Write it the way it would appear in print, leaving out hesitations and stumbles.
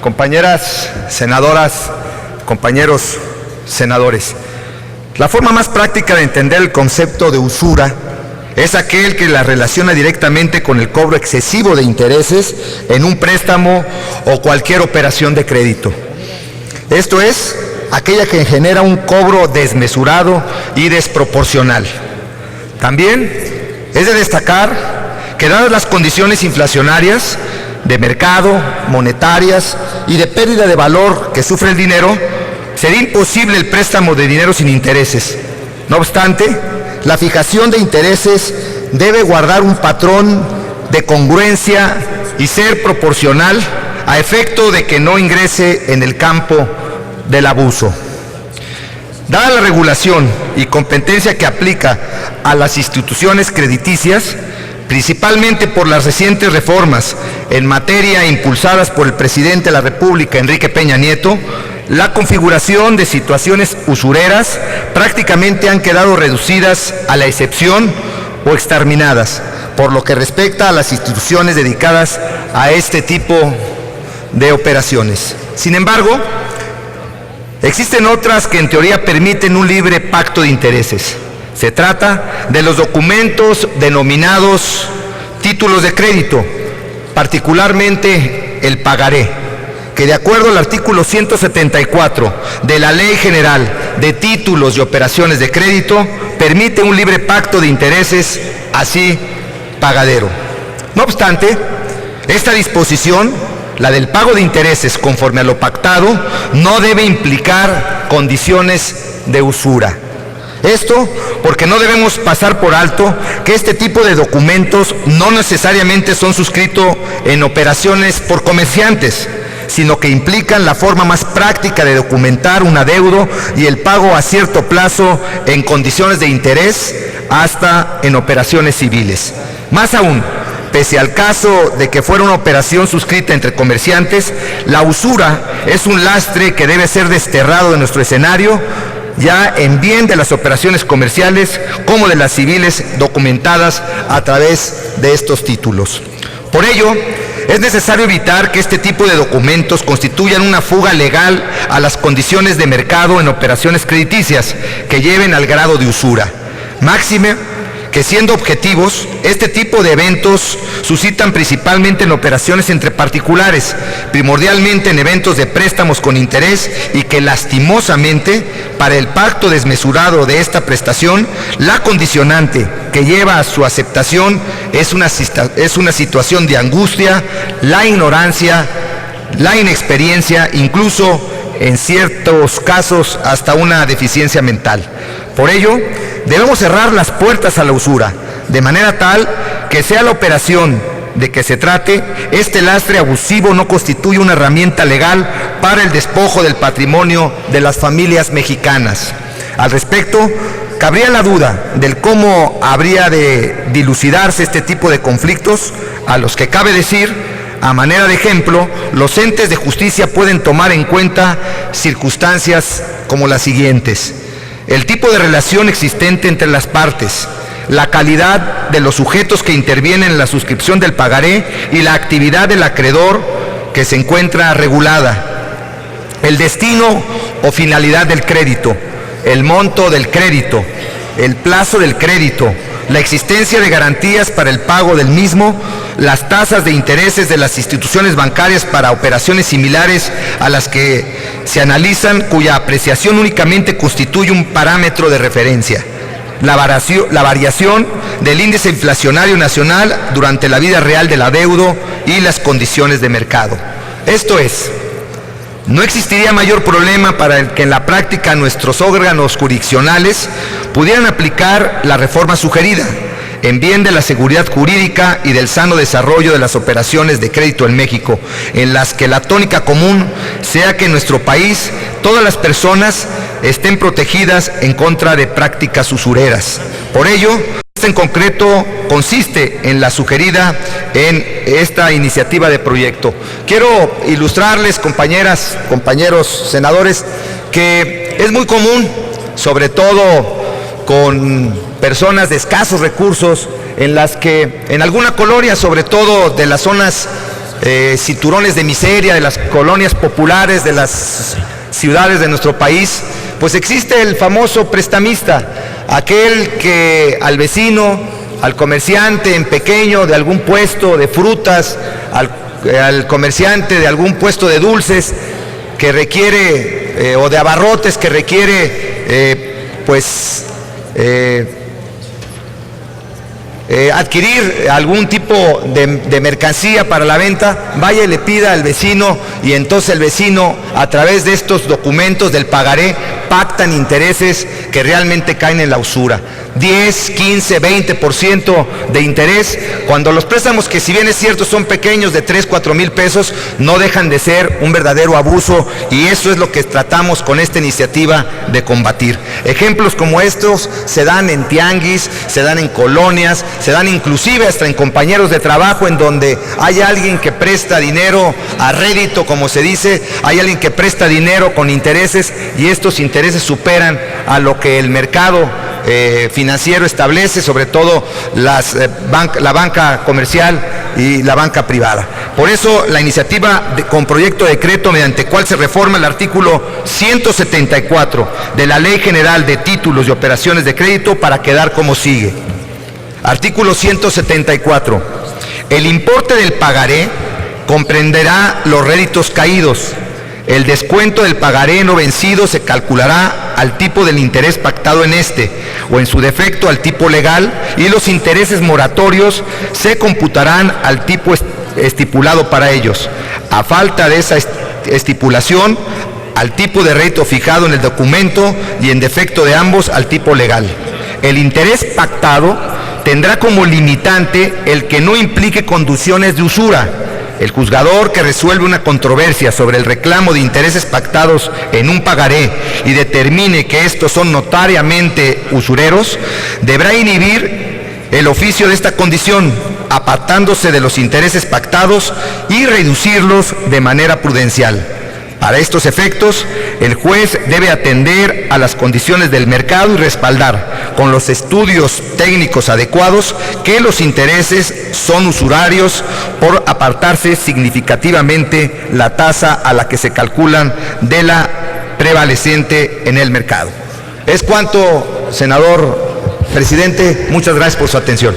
compañeras senadoras, compañeros senadores, la forma más práctica de entender el concepto de usura es aquel que la relaciona directamente con el cobro excesivo de intereses en un préstamo o cualquier operación de crédito. Esto es, aquella que genera un cobro desmesurado y desproporcional. También es de destacar que, dadas las condiciones inflacionarias, de mercado, monetarias y de pérdida de valor que sufre el dinero, sería imposible el préstamo de dinero sin intereses. No obstante, la fijación de intereses debe guardar un patrón de congruencia y ser proporcional a efecto de que no ingrese en el campo del abuso. Dada la regulación y competencia que aplica a las instituciones crediticias, principalmente por las recientes reformas en materia impulsadas por el presidente de la República, Enrique Peña Nieto, la configuración de situaciones usureras prácticamente han quedado reducidas a la excepción o exterminadas, por lo que respecta a las instituciones dedicadas a este tipo de operaciones. Sin embargo, existen otras que en teoría permiten un libre pacto de intereses. Se trata de los documentos denominados títulos de crédito, particularmente el pagaré, que de acuerdo al artículo 174 de la Ley General de Títulos y Operaciones de Crédito, permite un libre pacto de intereses, así pagadero. No obstante, esta disposición, la del pago de intereses conforme a lo pactado, no debe implicar condiciones de usura. Esto porque no debemos pasar por alto que este tipo de documentos no necesariamente son suscritos en operaciones por comerciantes, sino que implican la forma más práctica de documentar un adeudo y el pago a cierto plazo en condiciones de interés, hasta en operaciones civiles. Más aún, pese al caso de que fuera una operación suscrita entre comerciantes, la usura es un lastre que debe ser desterrado de nuestro escenario, ya en bien de las operaciones comerciales como de las civiles documentadas a través de estos títulos. Por ello, es necesario evitar que este tipo de documentos constituyan una fuga legal a las condiciones de mercado en operaciones crediticias que lleven al grado de usura. Máxime que, siendo objetivos, este tipo de eventos suscitan principalmente en operaciones entre particulares, primordialmente en eventos de préstamos con interés, y que lastimosamente, para el pacto desmesurado de esta prestación, la condicionante que lleva a su aceptación es una situación de angustia, la ignorancia, la inexperiencia, incluso en ciertos casos hasta una deficiencia mental. Por ello, debemos cerrar las puertas a la usura, de manera tal que, sea la operación de que se trate, este lastre abusivo no constituye una herramienta legal para el despojo del patrimonio de las familias mexicanas. Al respecto, cabría la duda del cómo habría de dilucidarse este tipo de conflictos, a los que cabe decir, a manera de ejemplo, los entes de justicia pueden tomar en cuenta circunstancias como las siguientes: el tipo de relación existente entre las partes, la calidad de los sujetos que intervienen en la suscripción del pagaré y la actividad del acreedor que se encuentra regulada, el destino o finalidad del crédito, el monto del crédito, el plazo del crédito, la existencia de garantías para el pago del mismo, las tasas de intereses de las instituciones bancarias para operaciones similares a las que se analizan, cuya apreciación únicamente constituye un parámetro de referencia, la variación del índice inflacionario nacional durante la vida real del adeudo y las condiciones de mercado. Esto es, no existiría mayor problema para el que en la práctica nuestros órganos jurisdiccionales pudieran aplicar la reforma sugerida, en bien de la seguridad jurídica y del sano desarrollo de las operaciones de crédito en México, en las que la tónica común sea que en nuestro país todas las personas estén protegidas en contra de prácticas usureras. Por ello, en concreto consiste en la sugerida en esta iniciativa de proyecto. Quiero ilustrarles, compañeras, compañeros senadores, que es muy común, sobre todo con personas de escasos recursos, en las que en alguna colonia, sobre todo de las zonas cinturones de miseria, de las colonias populares, de las ciudades de nuestro país, pues existe el famoso prestamista, aquel que al vecino, al comerciante en pequeño de algún puesto de frutas, al comerciante de algún puesto de dulces que requiere, o de abarrotes que requiere, adquirir algún tipo de mercancía para la venta, vaya y le pida al vecino, y entonces el vecino, a través de estos documentos del pagaré, pactan intereses que realmente caen en la usura. 10, 15, 20% de interés, cuando los préstamos, que si bien es cierto son pequeños, de 3, 4 mil pesos, no dejan de ser un verdadero abuso, y eso es lo que tratamos con esta iniciativa de combatir. Ejemplos como estos se dan en tianguis, se dan en colonias, se dan inclusive hasta en compañeros de trabajo, en donde hay alguien que presta dinero a rédito, como se dice, hay alguien que presta dinero con intereses, y estos intereses superan a lo que el mercado financiero establece, sobre todo la banca comercial y la banca privada. Por eso la iniciativa con proyecto de decreto mediante cual se reforma el artículo 174 de la Ley General de Títulos y Operaciones de Crédito, para quedar como sigue. Artículo 174. El importe del pagaré comprenderá los réditos caídos. El descuento del pagaré no vencido se calculará al tipo del interés pactado en este, o en su defecto al tipo legal, y los intereses moratorios se computarán al tipo estipulado para ellos. A falta de esa estipulación, al tipo de rédito fijado en el documento, y en defecto de ambos, al tipo legal. El interés pactado tendrá como limitante el que no implique conducciones de usura. El juzgador que resuelve una controversia sobre el reclamo de intereses pactados en un pagaré y determine que estos son notariamente usureros, deberá inhibir el oficio de esta condición, apartándose de los intereses pactados y reducirlos de manera prudencial. Para estos efectos, el juez debe atender a las condiciones del mercado y respaldar, con los estudios técnicos adecuados, que los intereses son usurarios por apartarse significativamente la tasa a la que se calculan de la prevalecente en el mercado. Es cuanto, senador presidente. Muchas gracias por su atención.